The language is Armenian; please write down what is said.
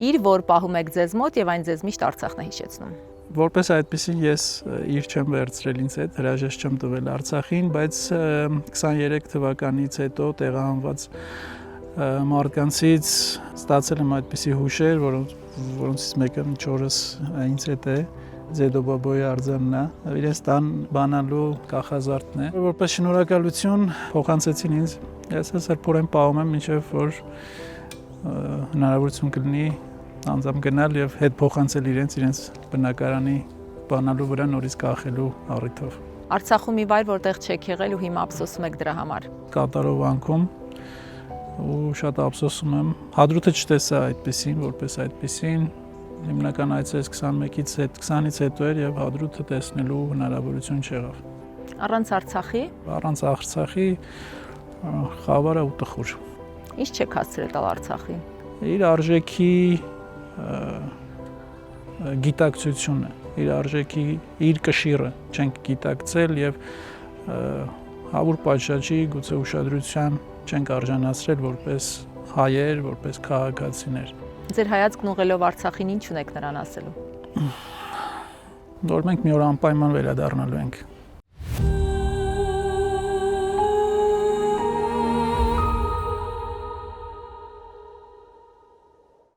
Իր որ պահում եք ձեզ մոտ եւ այն ձեզ միշտ Արցախն է հիշեցնում։ Որպես այդպեսին ես իր չեմ վերցրել ինձ հետ, հրաժեշտ չեմ տվել Արցախին, բայց 23 թվականից հետո տեղահանված մարդկանցից ստացել եմ այդպիսի հուշեր, որոնցից մեկը չորս ինձ հետ է, Ձեդոբաբոյի արձանն է, իրենց տան բանալու կախազարդն է։ Որպես շնորհակալություն փոխանցեցին ինձ, ես սրբորեն պահում եմ, մինչև որ հնարավորություն կլինի անձամբ գնալ եւ հետ փոխանցել իրենց բնակարանի բանալու վրա նորից կախելու առիթով։ Արցախում մի վայր, որտեղ չեք եղել ու հիմա ափսոսում եք դրա համար։ Կատարով անկում ու շատ ափսոսում եմ։ Հադրութը չտեսա այդպեսին, որպես այդպեսին հիմնական այցես 20-ից հետո էր եւ Հադրութը տեսնելու հնարավորություն չեղավ։ Առանց Արցախի։ Առանց Արցախի խավարը ու տխուր։ Ինչ չեք հասցրել տալ Արցախին։ Իր արժեքի գիտակցությունը, իր արժեքի, իր կշիռը չենք գիտակցել եւ հավուր պատշաճի գուցե ուշադրության չենք արժանացրել որպես հայեր, որպես քաղաքացիներ։ Ձեր հայացքն ուղղելով Արցախին ինչ ունեք նրան ասելու։ Որ մենք մի օր անպայման վերադառնալու ենք։